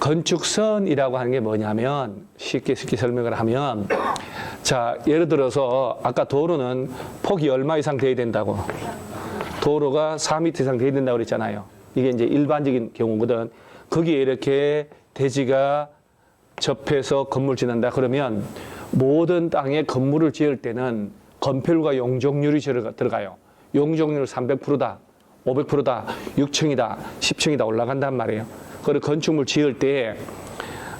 건축선이라고 하는 게 뭐냐면 쉽게 설명을 하면 자, 예를 들어서 아까 도로는 폭이 얼마 이상 돼야 된다고. 도로가 4m 이상 돼야 된다고 그랬잖아요. 이게 이제 일반적인 경우거든. 거기에 이렇게 대지가 접해서 건물 짓는다 그러면 모든 땅에 건물을 지을 때는 건폐율과 용적률이 들어가요. 용적률 300%다, 500%다, 6층이다, 10층이다 올라간단 말이에요. 그리고 건축물 지을 때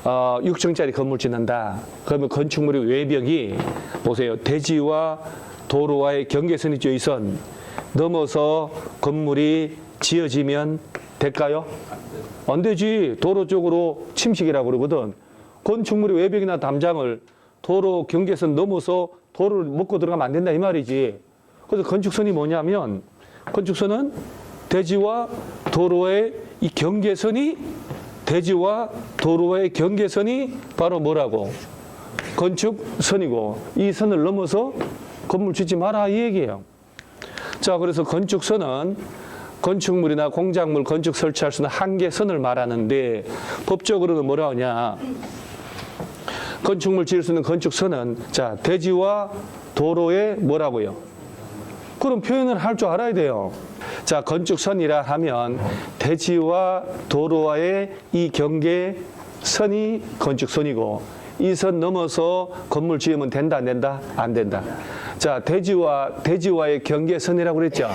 6층짜리 건물 짓는다. 그러면 건축물의 외벽이 보세요. 대지와 도로와의 경계선이 져 있어 넘어서 건물이 지어지면 될까요? 안 되지. 도로 쪽으로 침식이라고 그러거든. 건축물의 외벽이나 담장을 도로 경계선 넘어서 도로를 먹고 들어가면 안 된다 이 말이지. 그래서 건축선이 뭐냐면 건축선은 대지와 도로의 이 경계선이 대지와 도로의 경계선이 바로 뭐라고? 건축선이고 이 선을 넘어서 건물 짓지 마라 이 얘기예요. 자, 그래서 건축선은 건축물이나 공작물 건축 설치할 수 있는 한계선을 말하는데 법적으로는 뭐라 하냐? 건축물 지을 수 있는 건축선은 자, 대지와 도로의 뭐라고요? 그런 표현을 할 줄 알아야 돼요. 자, 건축선이라 하면 대지와 도로와의 이 경계선이 건축선이고 이 선 넘어서 건물 지으면 된다 안 된다? 안 된다. 자, 대지와의 경계선이라고 그랬죠?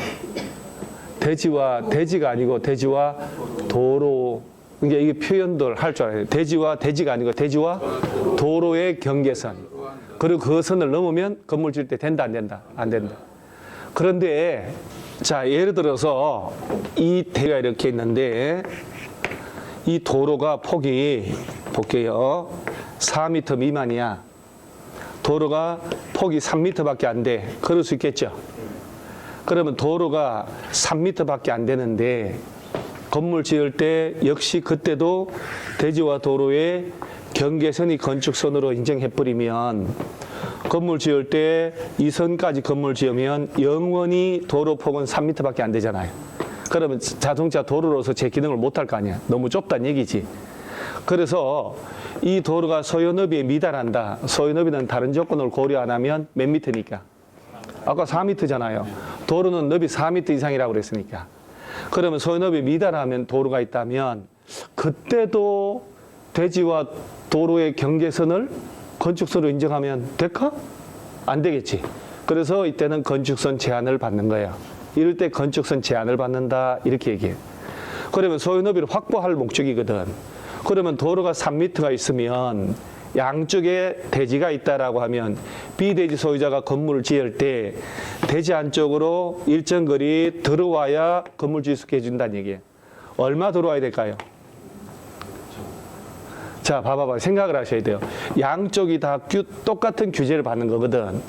대지가 아니고 대지와 도로. 이게 표현들 할 줄 알아야 돼요. 대지가 아니고 대지와 도로의 경계선. 그리고 그 선을 넘으면 건물 지을 때 된다 안 된다? 안 된다. 그런데 자, 예를 들어서 이 대가 이렇게 있는데 이 도로가 폭이 볼게요. 4m 미만이야. 도로가 폭이 3m밖에 안 돼. 그럴 수 있겠죠. 그러면 도로가 3m밖에 안 되는데 건물 지을 때 역시 그때도 대지와 도로의 경계선이 건축선으로 인정해버리면 건물 지을 때 이 선까지 건물 지으면 영원히 도로 폭은 3m밖에 안 되잖아요. 그러면 자동차 도로로서 제 기능을 못할 거 아니야. 너무 좁다는 얘기지. 그래서 이 도로가 소요너비에 미달한다. 소요너비는 다른 조건을 고려 안 하면 몇 미터니까? 아까 4m잖아요. 도로는 너비 4m 이상이라고 그랬으니까. 그러면 소요너비에 미달하면 도로가 있다면 그때도 대지와 도로의 경계선을 건축선으로 인정하면 될까? 안 되겠지. 그래서 이때는 건축선 제한을 받는 거예요. 이럴 때 건축선 제한을 받는다 이렇게 얘기해요. 그러면 소요너비를 확보할 목적이거든. 그러면 도로가 3m가 있으면 양쪽에 대지가 있다라고 하면 비대지 소유자가 건물을 지을 때 대지 안쪽으로 일정 거리 들어와야 건물 지을 수 있게 해준다는 얘기예요. 얼마 들어와야 될까요? 자, 봐봐봐. 생각을 하셔야 돼요. 양쪽이 다 똑같은 규제를 받는 거거든.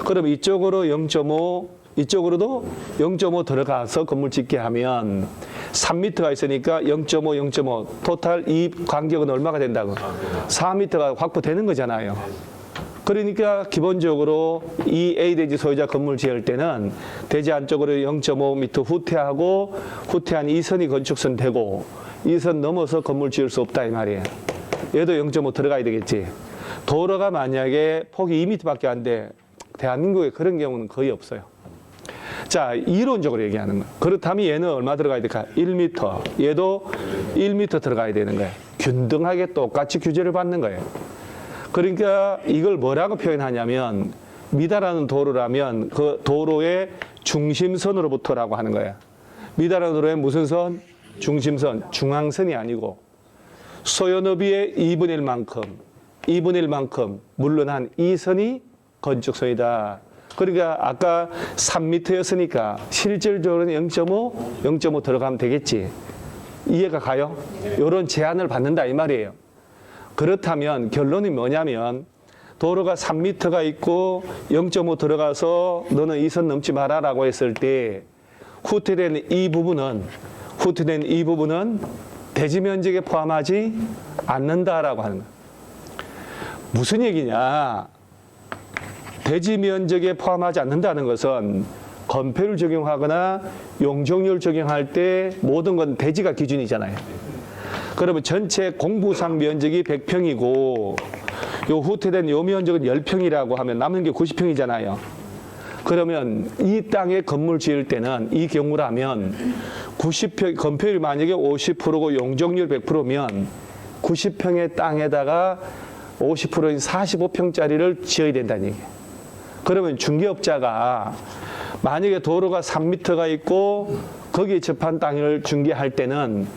그럼 이쪽으로 0.5, 이쪽으로도 0.5 들어가서 건물 짓게 하면 3m가 있으니까 0.5, 0.5 토탈 이 간격은 얼마가 된다고? 4m가 확보되는 거잖아요. 그러니까 기본적으로 이 A대지 소유자 건물 지을 때는 대지 안쪽으로 0.5m 후퇴하고 후퇴한 이 선이 건축선 되고 이 선 넘어서 건물 지을 수 없다 이 말이에요. 얘도 0.5 들어가야 되겠지. 도로가 만약에 폭이 2m밖에 안 돼. 대한민국에 그런 경우는 거의 없어요. 자, 이론적으로 얘기하는 거예요. 그렇다면 얘는 얼마 들어가야 될까? 1m. 얘도 1m 들어가야 되는 거예요. 균등하게 똑같이 규제를 받는 거예요. 그러니까 이걸 뭐라고 표현하냐면 미달하는 도로라면 그 도로의 중심선으로부터라고 하는 거예요. 미달하는 도로의 무슨 선? 중심선. 중앙선이 아니고 소요너비의 2분의 1만큼 물러난 이 선이 건축선이다. 그러니까 아까 3m였으니까 실질적으로는 0.5 들어가면 되겠지. 이해가 가요? 이런 제한을 받는다 이 말이에요. 그렇다면 결론이 뭐냐면 도로가 3m가 있고 0.5 들어가서 너는 이 선 넘지 마라라고 했을 때 후퇴된 이 부분은 대지 면적에 포함하지 않는다라고 하는 거예요. 무슨 얘기냐? 대지 면적에 포함하지 않는다는 것은 건폐율 적용하거나 용적률 적용할 때 모든 건 대지가 기준이잖아요. 그러면 전체 공부상 면적이 100평이고 요 후퇴된 요 면적은 10평이라고 하면 남는 게 90평이잖아요. 그러면 이 땅에 건물 지을 때는 이 경우라면 90평, 건폐율이 만약에 50%고 용적률 100%면 90평의 땅에다가 50%인 45평짜리를 지어야 된다는 얘기예요. 그러면 중개업자가 만약에 도로가 3m가 있고 거기에 접한 땅을 중개할 때는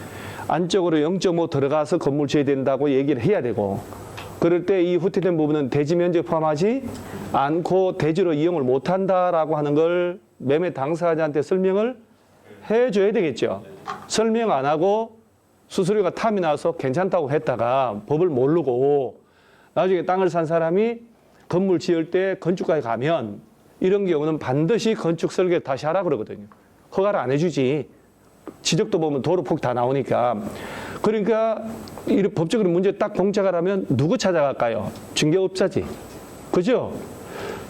안쪽으로 0.5 들어가서 건물 지어야 된다고 얘기를 해야 되고, 그럴 때 이 후퇴된 부분은 대지 면적 포함하지 않고 대지로 이용을 못한다라고 하는 걸 매매 당사자한테 설명을 해줘야 되겠죠. 설명 안 하고 수수료가 탐이 나서 괜찮다고 했다가 법을 모르고 나중에 땅을 산 사람이 건물 지을 때 건축가에 가면 이런 경우는 반드시 건축 설계 다시 하라 그러거든요. 허가를 안 해주지. 지적도 보면 도로 폭 다 나오니까. 그러니까 이 법적으로 문제 딱 봉착을 하면 누구 찾아갈까요? 중개업자지. 그죠?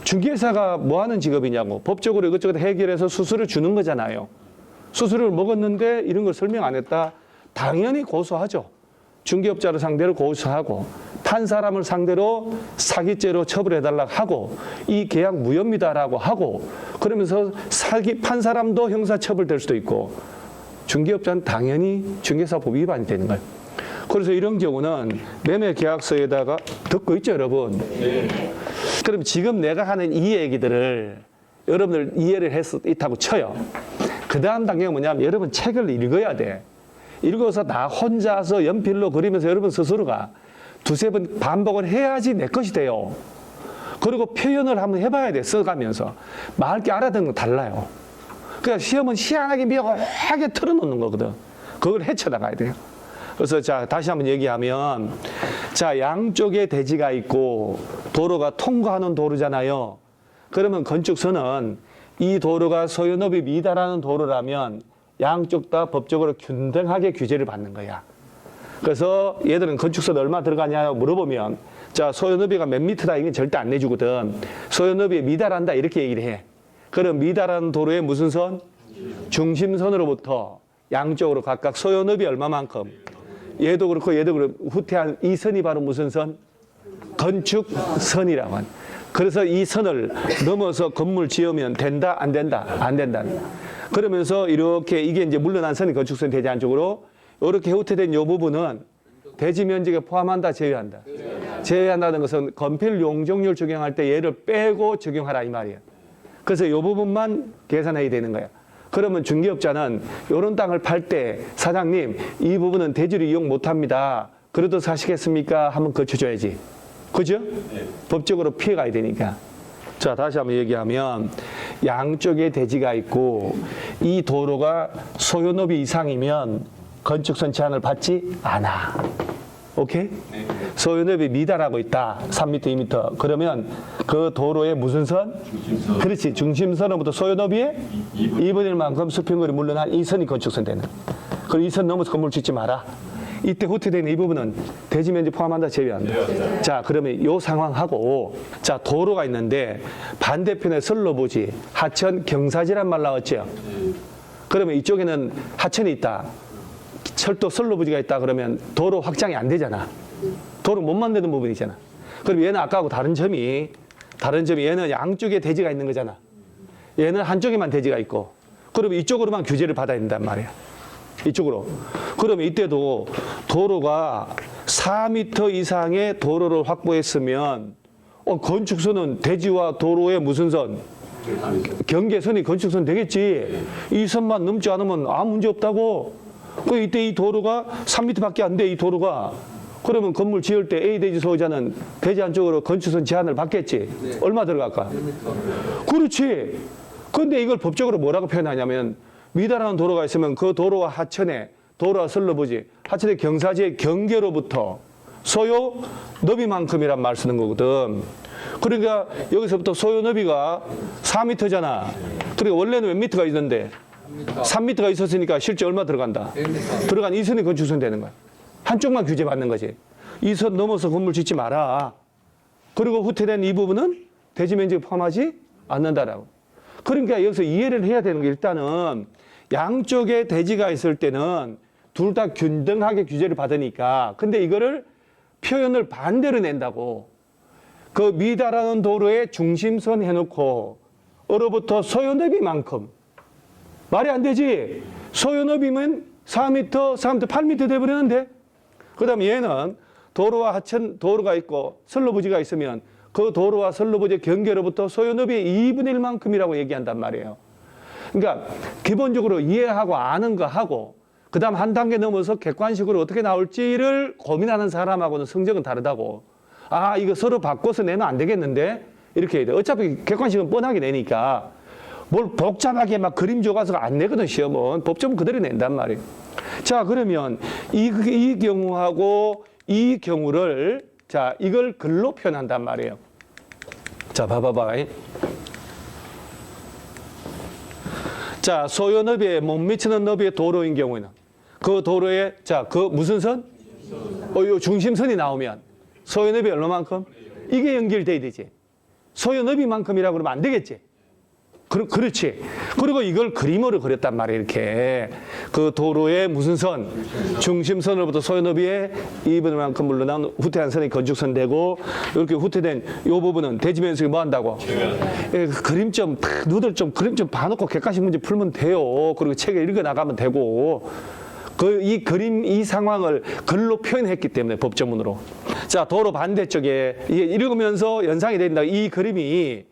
중개사가 뭐 하는 직업이냐고. 법적으로 이것저것 해결해서 수수료 주는 거잖아요. 수수료를 먹었는데 이런 걸 설명 안 했다. 당연히 고소하죠. 중개업자를 상대로 고소하고 판 사람을 상대로 사기죄로 처벌해달라고 하고 이 계약 무효입니다라고 하고 그러면서 판 사람도 형사처벌될 수도 있고 중개업자는 당연히 중개사법 위반이 되는 거예요. 그래서 이런 경우는 매매계약서에다가 듣고 있죠, 여러분? 네. 그럼 지금 내가 하는 이 얘기들을 여러분들 이해를 해서 있다고 쳐요. 그 다음 단계가 뭐냐면 여러분 책을 읽어야 돼. 읽어서 나 혼자서 연필로 그리면서 여러분 스스로가 두세 번 반복을 해야지 내 것이 돼요. 그리고 표현을 한번 해봐야 돼, 써가면서. 맑게 알아듣는 거 달라요. 그러니까 시험은 희한하게 묘하게 틀어놓는 거거든. 그걸 헤쳐나가야 돼요. 그래서 자, 다시 한번 얘기하면, 자, 양쪽에 대지가 있고 도로가 통과하는 도로잖아요. 그러면 건축서는 이 도로가 소유업이 미달하는 도로라면 양쪽 다 법적으로 균등하게 규제를 받는 거야. 그래서 얘들은 건축서는 얼마 들어가냐 물어보면, 자, 소유너비가 몇 미터다 이건 절대 안 내주거든. 소유너비에 미달한다 이렇게 얘기를 해. 그럼 미달하는 도로의 무슨 선? 중심선으로부터 양쪽으로 각각 소유너비 얼마만큼? 얘도 그렇고 얘도 그렇고 후퇴한 이 선이 바로 무슨 선? 건축선이라고 하는. 그래서 이 선을 넘어서 건물 지으면 된다 안 된다? 안 된다. 그러면서 이렇게 이게 이제 물러난 선이 건축선 대지 안쪽으로 이렇게 후퇴된 이 부분은 대지 면적에 포함한다, 제외한다. 제외한다는 것은 건폐율 용적률 적용할 때 얘를 빼고 적용하라 이 말이에요. 그래서 이 부분만 계산해야 되는 거야. 그러면 중개업자는 이런 땅을 팔 때 사장님 이 부분은 대지로 이용 못합니다. 그래도 사시겠습니까? 하면 거쳐줘야지. 그죠? 네. 법적으로 피해가야 되니까. 자, 다시 한번 얘기하면 양쪽에 대지가 있고 이 도로가 소유너비 이상이면 건축선 제한을 받지 않아. 오케이? 네. 소유너비 미달하고 있다. 3m, 2m. 그러면 그 도로의 무슨 선? 중심선. 그렇지. 중심선으로부터 소유너비의 2분의 1만큼 수평거리 물러난 이 선이 건축선 되는. 그리고 이 선 넘어서 건물 짓지 마라. 이때 후퇴되는 이 부분은 대지 면적 포함한다, 제외한다. 네. 자, 그러면 요 상황하고, 자, 도로가 있는데 반대편에 선로부지, 하천, 경사지란 말 나왔죠? 네. 그러면 이쪽에는 하천이 있다. 철도 선로부지가 있다 그러면 도로 확장이 안 되잖아. 도로 못 만드는 부분이잖아. 그럼 얘는 아까하고 다른 점이 얘는 양쪽에 대지가 있는 거잖아. 얘는 한쪽에만 대지가 있고 그러면 이쪽으로만 규제를 받아야 된단 말이야. 이쪽으로. 그러면 이때도 도로가 4m 이상의 도로를 확보했으면 건축선은 대지와 도로의 무슨 선? 경계선이 건축선 되겠지. 이 선만 넘지 않으면 아무 문제 없다고. 이때 이 도로가 3m밖에 안 돼, 이 도로가. 그러면 건물 지을 때 A 대지 소유자는 대지 안쪽으로 건축선 제한을 받겠지. 네. 얼마 들어갈까? 1m. 그렇지. 그런데 이걸 법적으로 뭐라고 표현하냐면 미달하는 도로가 있으면 그 도로와 하천에 도로와 선로부지, 하천의 경사지의 경계로부터 소요 너비만큼이란 말 쓰는 거거든. 그러니까 여기서부터 소요 너비가 4m잖아. 그러니까 원래는 몇 미터가 있는데 3m가 있었으니까 실제 얼마 들어간다? 들어간 이 선이 건축선 되는 거야. 한쪽만 규제받는 거지. 이 선 넘어서 건물 짓지 마라. 그리고 후퇴된 이 부분은 대지 면적에 포함하지 않는다라고. 그러니까 여기서 이해를 해야 되는 게 일단은 양쪽에 대지가 있을 때는 둘 다 균등하게 규제를 받으니까. 근데 이거를 표현을 반대로 낸다고. 그 미달하는 도로에 중심선 해놓고 으로부터 소요너비만큼. 말이 안 되지. 소요너비면 4m, 3m, 8m 돼버리는데. 그 다음에 얘는 도로와 하천 도로가 있고 선로부지가 있으면 그 도로와 선로부지 경계로부터 소요너비의 2분의 1만큼이라고 얘기한단 말이에요. 그러니까 기본적으로 이해하고 아는 거 하고 그 다음 한 단계 넘어서 객관식으로 어떻게 나올지를 고민하는 사람하고는 성적은 다르다고. 아, 이거 서로 바꿔서 내면 안 되겠는데? 이렇게 해야 돼. 어차피 객관식은 뻔하게 내니까 뭘 복잡하게 막 그림 줘가서 안 내거든, 시험은. 법조문 그대로 낸단 말이에요. 자, 그러면 이 경우하고 이 경우를, 자, 이걸 글로 표현한단 말이에요. 자, 봐봐봐. 자, 소요 너비에 못 미치는 너비의 도로인 경우에는 그 도로에, 자, 그 무슨 선? 요 중심선이 나오면 소요 너비 얼마만큼? 이게 연결돼야 되지. 소요 너비만큼이라고 그러면 안 되겠지. 그렇지. 그리고 이걸 그림으로 그렸단 말이에요. 이렇게. 그 도로의 무슨 선? 중심선으로부터 소요너비에 2분만큼 물러난 후퇴한 선이 건축선 되고, 이렇게 후퇴된 이 부분은 대지면적이 뭐 한다고? 예, 그림 좀, 누들 좀, 그림 좀 봐놓고 객관식 문제 풀면 돼요. 그리고 책에 읽어 나가면 되고. 이 그림, 이 상황을 글로 표현했기 때문에 법조문으로. 자, 도로 반대쪽에, 이게 읽으면서 연상이 된다. 이 그림이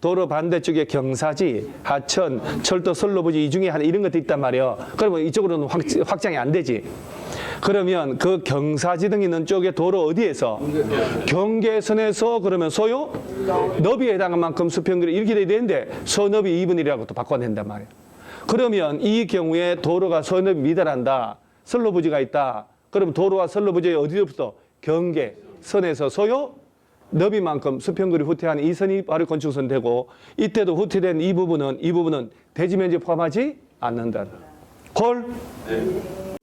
도로 반대쪽에 경사지, 하천, 철도, 선로부지 이 중에 하나 이런 것도 있단 말이에요. 그러면 이쪽으로는 확장이 안 되지. 그러면 그 경사지 등 있는 쪽에 도로 어디에서? 경계선에서 그러면 소요? 너비에 해당한 만큼 수평거리 이렇게 돼야 되는데 소너비 2분의 1이라고 또 바꿔낸단 말이에요. 그러면 이 경우에 도로가 소너비 미달한다. 선로부지가 있다. 그럼 도로와 선로부지의 어디로부터? 경계선에서 소요? 너비만큼 수평거리 후퇴한 이 선이 바로 건축선 되고 이때도 후퇴된 이 부분은 대지면적 포함하지 않는다. 콜? 네.